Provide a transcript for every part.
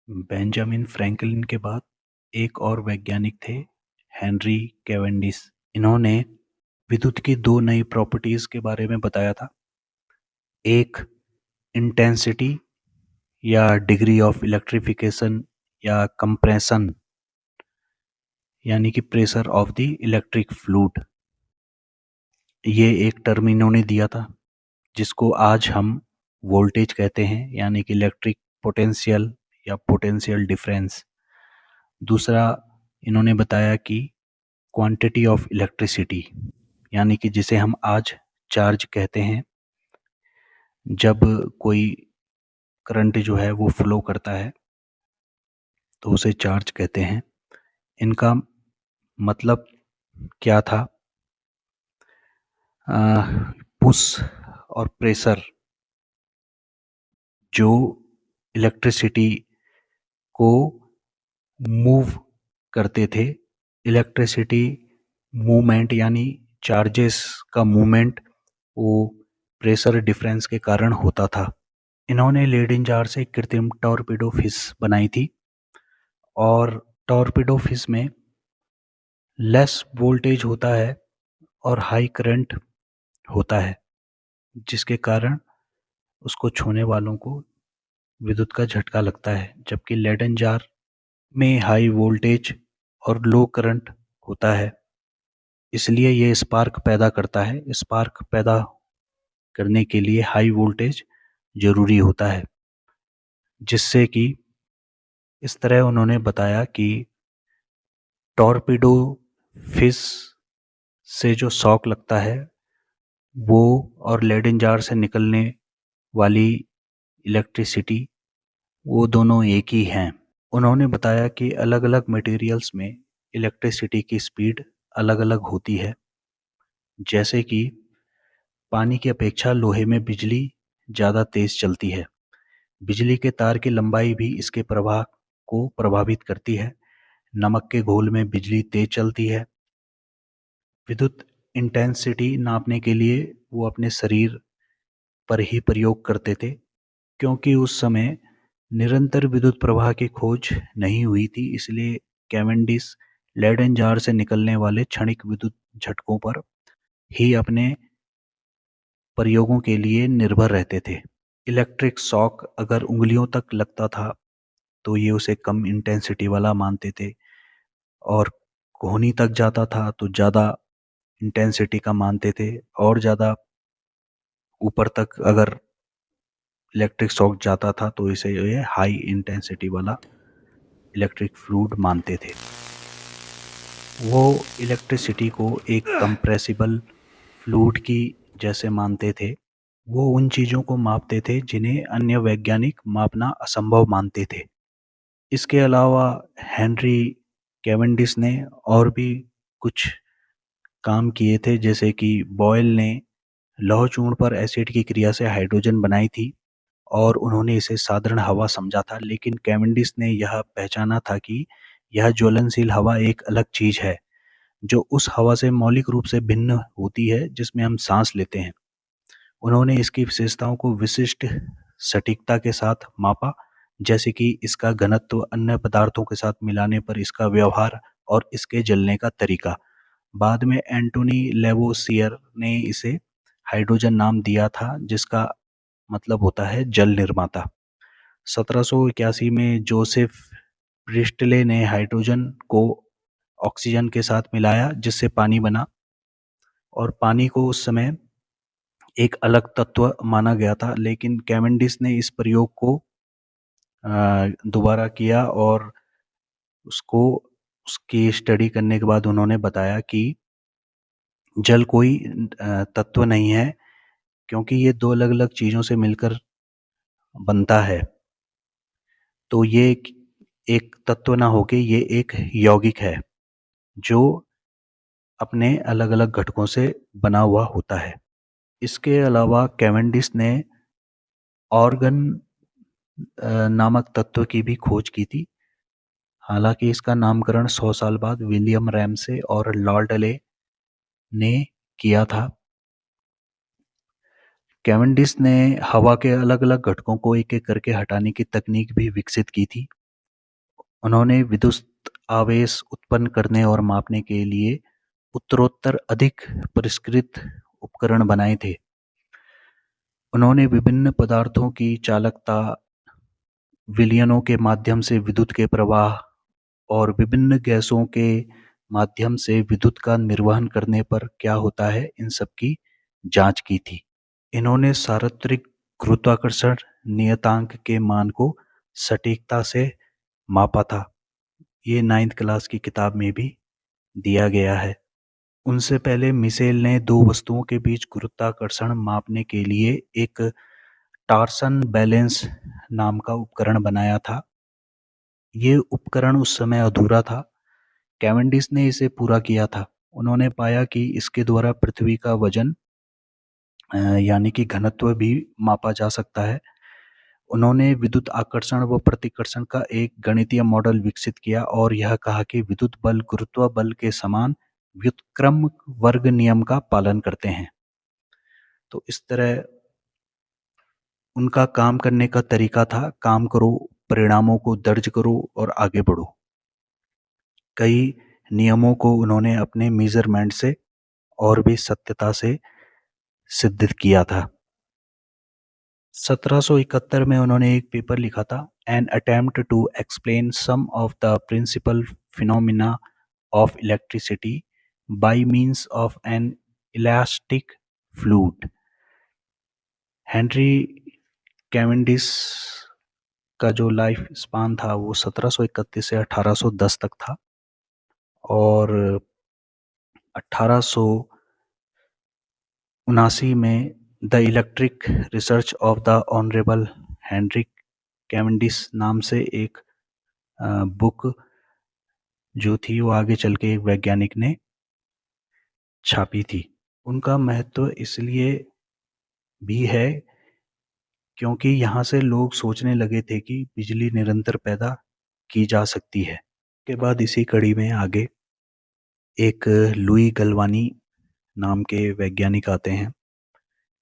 Benjamin Franklin के बाद एक और वैज्ञानिक थे, हेनरी कैवेंडिश। इन्होंने विद्युत की दो नई प्रॉपर्टीज के बारे में बताया था। एक इंटेंसिटी या डिग्री ऑफ इलेक्ट्रिफिकेशन या कंप्रेशन, यानी कि pressure of the electric fluid. ये एक टर्म इन्होंने दिया था जिसको आज हम वोल्टेज कहते हैं, यानी कि इलेक्ट्रिक पोटेंशियल या पोटेंशियल डिफरेंस। दूसरा इन्होंने बताया कि क्वांटिटी ऑफ इलेक्ट्रिसिटी, यानी कि जिसे हम आज चार्ज कहते हैं। जब कोई करंट जो है वो फ्लो करता है तो उसे चार्ज कहते हैं। इनका मतलब क्या था? पुश और प्रेशर जो इलेक्ट्रिसिटी को मूव करते थे। इलेक्ट्रिसिटी मूवमेंट यानी चार्जेस का मूवमेंट वो प्रेशर डिफरेंस के कारण होता था। इन्होंने लेडिन जार से कृत्रिम टॉर्पेडो फिश बनाई थी और टॉर्पेडो फिश में लेस वोल्टेज होता है और हाई करंट होता है, जिसके कारण उसको छूने वालों को विद्युत का झटका लगता है। जबकि लेडन जार में हाई वोल्टेज और लो करंट होता है, इसलिए ये स्पार्क पैदा करता है। स्पार्क पैदा करने के लिए हाई वोल्टेज जरूरी होता है, जिससे कि इस तरह उन्होंने बताया कि टॉर्पेडो फिश से जो शॉक लगता है वो और लेडन जार से निकलने वाली इलेक्ट्रिसिटी वो दोनों एक ही हैं। उन्होंने बताया कि अलग अलग मटेरियल्स में इलेक्ट्रिसिटी की स्पीड अलग अलग होती है। जैसे कि पानी की अपेक्षा लोहे में बिजली ज़्यादा तेज चलती है। बिजली के तार की लंबाई भी इसके प्रवाह को प्रभावित करती है। नमक के घोल में बिजली तेज चलती है। विद्युत इंटेंसिटी नापने के लिए वो अपने शरीर पर ही प्रयोग करते थे, क्योंकि उस समय निरंतर विद्युत प्रवाह की खोज नहीं हुई थी। इसलिए कैवेंडिश लेडन जार से निकलने वाले क्षणिक विद्युत झटकों पर ही अपने प्रयोगों के लिए निर्भर रहते थे। इलेक्ट्रिक शॉक अगर उंगलियों तक लगता था तो ये उसे कम इंटेंसिटी वाला मानते थे, और कोहनी तक जाता था तो ज़्यादा इंटेंसिटी का मानते थे, और ज़्यादा ऊपर तक अगर इलेक्ट्रिक शॉक जाता था तो इसे ये हाई इंटेंसिटी वाला इलेक्ट्रिक फ्लूइड मानते थे। वो इलेक्ट्रिसिटी को एक कंप्रेसिबल फ्लूइड की जैसे मानते थे। वो उन चीज़ों को मापते थे जिन्हें अन्य वैज्ञानिक मापना असंभव मानते थे। इसके अलावा हेनरी कैवेंडिश ने और भी कुछ काम किए थे, जैसे कि बॉयल ने लौह चूर्ण पर एसिड की क्रिया से हाइड्रोजन बनाई थी और उन्होंने इसे साधारण हवा समझा था। लेकिन कैवेंडिश ने यह पहचाना था कि यह ज्वलनशील हवा एक अलग चीज है, जो उस हवा से मौलिक रूप से भिन्न होती है जिसमें हम सांस लेते हैं। उन्होंने इसकी विशेषताओं को विशिष्ट सटीकता के साथ मापा, जैसे कि इसका घनत्व, अन्य पदार्थों के साथ मिलाने पर इसका व्यवहार और इसके जलने का तरीका। बाद में एंटोनी लेवोसियर ने इसे हाइड्रोजन नाम दिया था, जिसका मतलब होता है जल निर्माता। 1781 में जोसेफ प्रिस्टले ने हाइड्रोजन को ऑक्सीजन के साथ मिलाया जिससे पानी बना, और पानी को उस समय एक अलग तत्व माना गया था। लेकिन कैवेंडिश ने इस प्रयोग को दोबारा किया और उसको उसकी स्टडी करने के बाद उन्होंने बताया कि जल कोई तत्व नहीं है, क्योंकि ये दो अलग अलग चीज़ों से मिलकर बनता है। तो ये एक तत्व ना होके ये एक यौगिक है जो अपने अलग अलग घटकों से बना हुआ होता है। इसके अलावा कैवेंडिश ने ऑर्गन नामक तत्व की भी खोज की थी। हालांकि इसका नामकरण 100 साल बाद विलियम रैमसे और लॉर्ड ले ने किया था। कैवेंडिश ने हवा के अलग अलग घटकों को एक एक करके हटाने की तकनीक भी विकसित की थी। उन्होंने विद्युत आवेश उत्पन्न करने और मापने के लिए उत्तरोत्तर अधिक परिष्कृत उपकरण बनाए थे। उन्होंने विभिन्न पदार्थों की चालकता, विलयनों के माध्यम से विद्युत के प्रवाह और विभिन्न गैसों के माध्यम से विद्युत का निर्वहन करने पर क्या होता है, इन सब की जांच की थी। इन्होंने सार्वत्रिक गुरुत्वाकर्षण नियतांक के मान को सटीकता से मापा था। ये 9th क्लास की किताब में भी दिया गया है। उनसे पहले मिशेल ने दो वस्तुओं के बीच गुरुत्वाकर्षण मापने के लिए एक टार्सन बैलेंस नाम का उपकरण बनाया था। ये उपकरण उस समय अधूरा था। कैवेंडिश ने इसे पूरा किया था। उन्होंने पाया कि इसके द्वारा पृथ्वी का वजन यानी कि घनत्व भी मापा जा सकता है। उन्होंने विद्युत आकर्षण व प्रतिकर्षण का एक गणितीय मॉडल विकसित किया और यह कहा कि विद्युत बल गुरुत्व बल के समान व्युत्क्रम वर्ग नियम का पालन करते हैं। तो इस तरह उनका काम करने का तरीका था, काम करो, परिणामों को दर्ज करो और आगे बढ़ो। कई नियमों को उन्होंने अपने मेजरमेंट से और भी सत्यता से सिद्ध किया था। 1771 में उन्होंने एक पेपर लिखा था, an attempt to explain some of the principal phenomena of electricity by means of an elastic fluid. Henry Cavendish का जो लाइफ स्पान था वो 1731 से 1810 तक था और 1879 में the electric research of the honourable Henry Cavendish नाम से एक बुक जो थी वो आगे चल के एक वैज्ञानिक ने छापी थी। उनका महत्व इसलिए भी है क्योंकि यहाँ से लोग सोचने लगे थे कि बिजली निरंतर पैदा की जा सकती है। के बाद इसी कड़ी में आगे एक लुई गलवानी नाम के वैज्ञानिक आते हैं।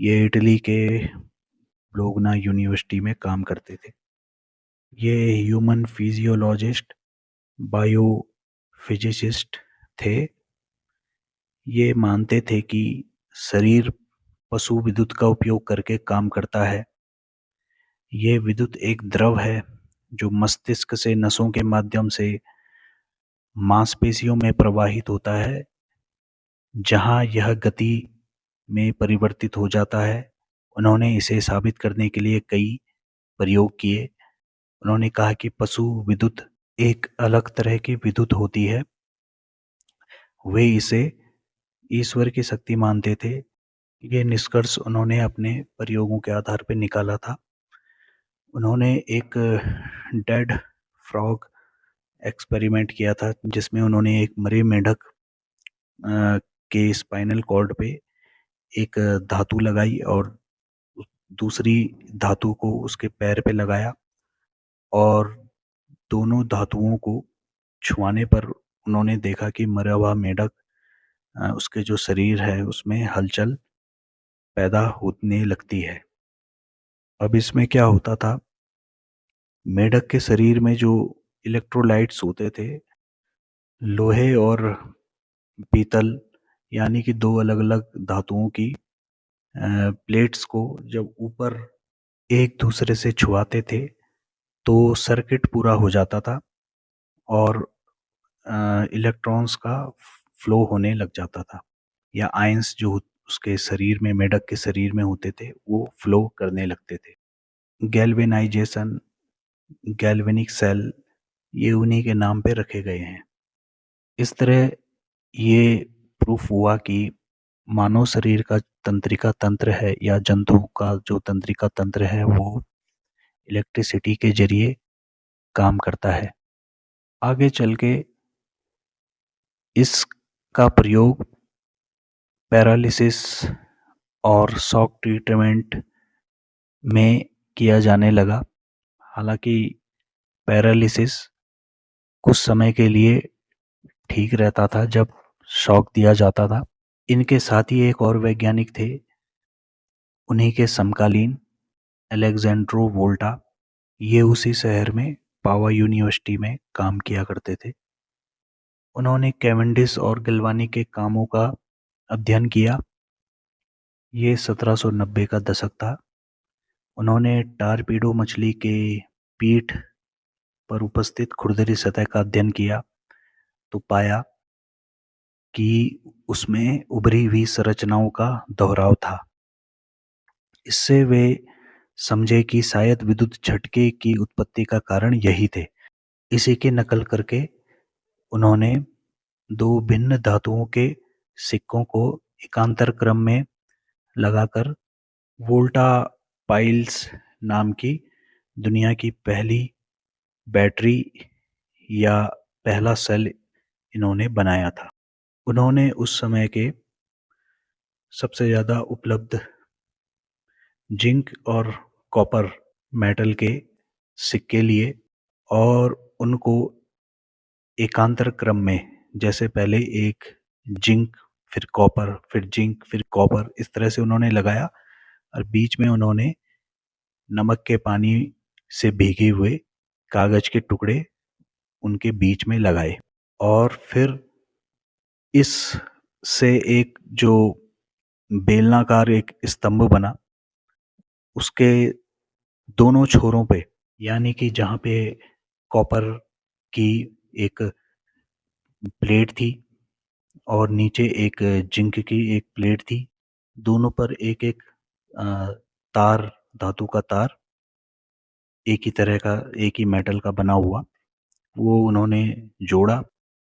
ये इटली के लोगना यूनिवर्सिटी में काम करते थे। ये ह्यूमन फिजियोलॉजिस्ट, बायोफिजिसिस्ट थे। ये मानते थे कि शरीर पशु विद्युत का उपयोग करके काम करता है। ये विद्युत एक द्रव है जो मस्तिष्क से नसों के माध्यम से मांसपेशियों में प्रवाहित होता है, जहां यह गति में परिवर्तित हो जाता है। उन्होंने इसे साबित करने के लिए कई प्रयोग किए। उन्होंने कहा कि पशु विद्युत एक अलग तरह की विद्युत होती है। वे इसे ईश्वर की शक्ति मानते थे। ये निष्कर्ष उन्होंने अपने प्रयोगों के आधार पर निकाला था। उन्होंने एक डेड फ्रॉग एक्सपेरिमेंट किया था जिसमें उन्होंने एक मरे मेंढक के स्पाइनल कॉर्ड पे एक धातु लगाई और दूसरी धातु को उसके पैर पे लगाया और दोनों धातुओं को छुआने पर उन्होंने देखा कि मरा हुआ मेंढक उसके जो शरीर है उसमें हलचल पैदा होने लगती है। अब इसमें क्या होता था, मेंढक के शरीर में जो इलेक्ट्रोलाइट्स होते थे, लोहे और पीतल यानी कि दो अलग अलग धातुओं की प्लेट्स को जब ऊपर एक दूसरे से छुआते थे तो सर्किट पूरा हो जाता था और इलेक्ट्रॉन्स का फ्लो होने लग जाता था, या आयंस जो उसके शरीर में, मेंढक के शरीर में होते थे, वो फ्लो करने लगते थे। गैल्वेनाइजेशन, गैल्वेनिक सेल, ये उन्हीं के नाम पे रखे गए हैं। इस तरह ये प्रूफ हुआ कि मानव शरीर का तंत्रिका तंत्र है या जंतु का जो तंत्रिका तंत्र है वो इलेक्ट्रिसिटी के जरिए काम करता है। आगे चल के इसका प्रयोग पैरालिसिस और शॉक ट्रीटमेंट में किया जाने लगा। हालांकि पैरालिसिस कुछ समय के लिए ठीक रहता था जब शॉक दिया जाता था। इनके साथ ही एक और वैज्ञानिक थे, उन्हीं के समकालीन, अलेक्जेंड्रो वोल्टा। ये उसी शहर में पावा यूनिवर्सिटी में काम किया करते थे। उन्होंने कैवेंडिश और गलवानी के कामों का अध्ययन किया। ये 1790 का दशक था। उन्होंने टारपीडो मछली के पीठ पर उपस्थित खुरदरी सतह का अध्ययन किया तो पाया कि उसमें उभरी हुई संरचनाओं का दोहराव था। इससे वे समझे कि शायद विद्युत झटके की उत्पत्ति का कारण यही थे। इसी की नकल करके उन्होंने दो भिन्न धातुओं के सिक्कों को एकांतर क्रम में लगाकर वोल्टा पाइल्स नाम की दुनिया की पहली बैटरी या पहला सेल इन्होंने बनाया था। उन्होंने उस समय के सबसे ज़्यादा उपलब्ध जिंक और कॉपर मेटल के सिक्के लिए और उनको एकांतर क्रम में, जैसे पहले एक जिंक फिर कॉपर फिर जिंक फिर कॉपर, इस तरह से उन्होंने लगाया और बीच में उन्होंने नमक के पानी से भीगे हुए कागज के टुकड़े उनके बीच में लगाए और फिर इस से एक जो बेलनाकार एक स्तंभ बना, उसके दोनों छोरों पे, यानी कि जहाँ पे कॉपर की एक प्लेट थी और नीचे एक जिंक की एक प्लेट थी, दोनों पर एक एक तार, धातु का तार, एक ही तरह का, एक ही मेटल का बना हुआ, वो उन्होंने जोड़ा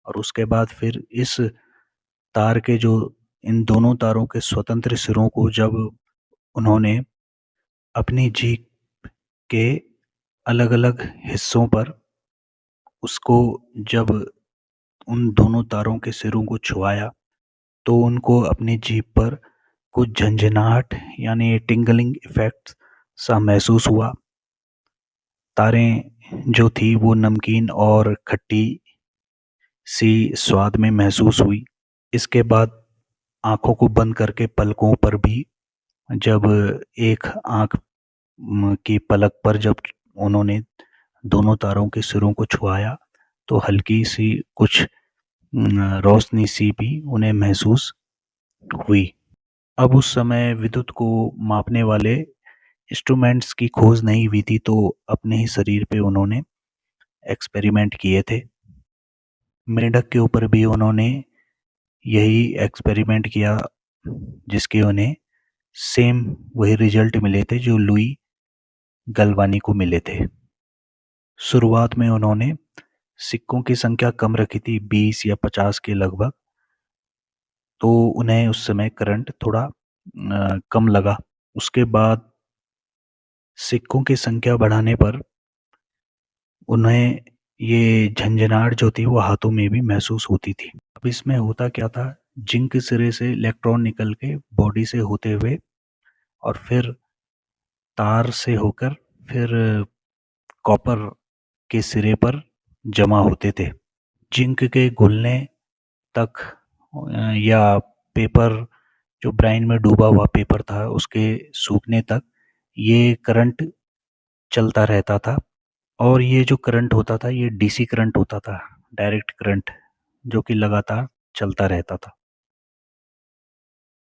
और उसके बाद फिर इस तार के जो इन दोनों तारों के स्वतंत्र सिरों को जब उन्होंने अपनी जीभ के अलग-अलग हिस्सों पर उसको जब उन दोनों तारों के सिरों को छुआया तो उनको अपनी जीभ पर कुछ झंझनाहट यानी टिंगलिंग इफेक्ट सा महसूस हुआ। तारें जो थी वो नमकीन और खट्टी सी स्वाद में महसूस हुई। इसके बाद आंखों को बंद करके पलकों पर भी जब एक आंख की पलक पर जब उन्होंने दोनों तारों के सिरों को छुआया तो हल्की सी कुछ रोशनी सी भी उन्हें महसूस हुई। अब उस समय विद्युत को मापने वाले इंस्ट्रूमेंट्स की खोज नहीं हुई थी, तो अपने ही शरीर पे उन्होंने एक्सपेरिमेंट किए थे। मेंढक के ऊपर भी उन्होंने यही एक्सपेरिमेंट किया जिसके उन्हें सेम वही रिजल्ट मिले थे जो लुई गलवानी को मिले थे। शुरुआत में उन्होंने सिक्कों की संख्या कम रखी थी, 20 या 50 के लगभग, तो उन्हें उस समय करंट थोड़ा कम लगा। उसके बाद सिक्कों की संख्या बढ़ाने पर उन्हें ये झंझनाहट जो थी वो हाथों में भी महसूस होती थी। अब इसमें होता क्या था, जिंक सिरे से इलेक्ट्रॉन निकल के बॉडी से होते हुए और फिर तार से होकर फिर कॉपर के सिरे पर जमा होते थे। जिंक के घुलने तक या पेपर जो ब्राइन में डूबा हुआ पेपर था उसके सूखने तक ये करंट चलता रहता था और ये जो करंट होता था ये डीसी करंट होता था, डायरेक्ट करंट, जो कि लगातार चलता रहता था।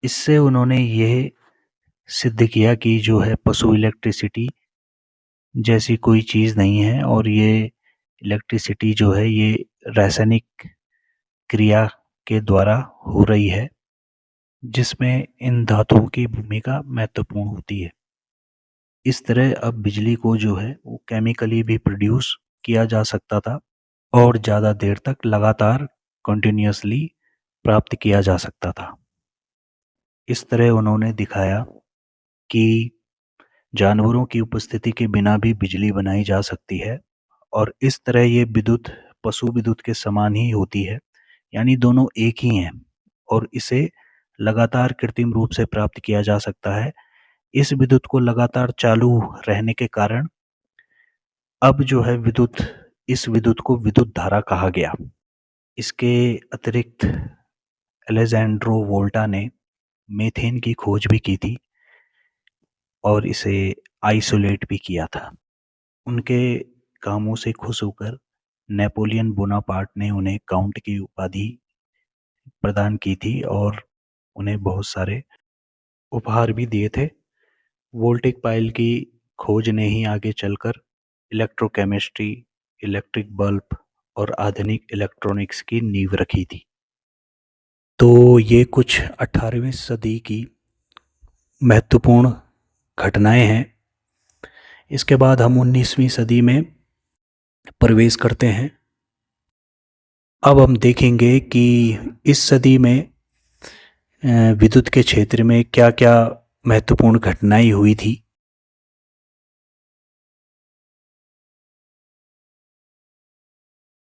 इससे उन्होंने ये सिद्ध किया कि जो है पशु इलेक्ट्रिसिटी जैसी कोई चीज़ नहीं है और ये इलेक्ट्रिसिटी जो है ये रासायनिक क्रिया के द्वारा हो रही है, जिसमें इन धातुओं की भूमिका महत्वपूर्ण होती है। इस तरह अब बिजली को जो है वो केमिकली भी प्रोड्यूस किया जा सकता था और ज़्यादा देर तक लगातार कंटिन्यूअसली प्राप्त किया जा सकता था। इस तरह उन्होंने दिखाया कि जानवरों की उपस्थिति के बिना भी बिजली बनाई जा सकती है और इस तरह ये विद्युत पशु विद्युत के समान ही होती है, यानी दोनों एक ही हैं और इसे लगातार कृत्रिम रूप से प्राप्त किया जा सकता है। इस विद्युत को लगातार चालू रहने के कारण अब जो है इस विद्युत को विद्युत धारा कहा गया। इसके अतिरिक्त अलेजेंड्रो वोल्टा ने मीथेन की खोज भी की थी और इसे आइसोलेट भी किया था। उनके कामों से खुश होकर नेपोलियन बोनापार्ट ने उन्हें काउंट की उपाधि प्रदान की थी और उन्हें बहुत सारे उपहार भी दिए थे। वोल्टेक पाइल की खोज ने ही आगे चलकर इलेक्ट्रोकेमिस्ट्री, इलेक्ट्रिक बल्ब और आधुनिक इलेक्ट्रॉनिक्स की नींव रखी थी। तो ये कुछ 18वीं सदी की महत्वपूर्ण घटनाएं हैं। इसके बाद हम 19वीं सदी में प्रवेश करते हैं। अब हम देखेंगे कि इस सदी में विद्युत के क्षेत्र में क्या क्या महत्वपूर्ण घटनाएं हुई थी।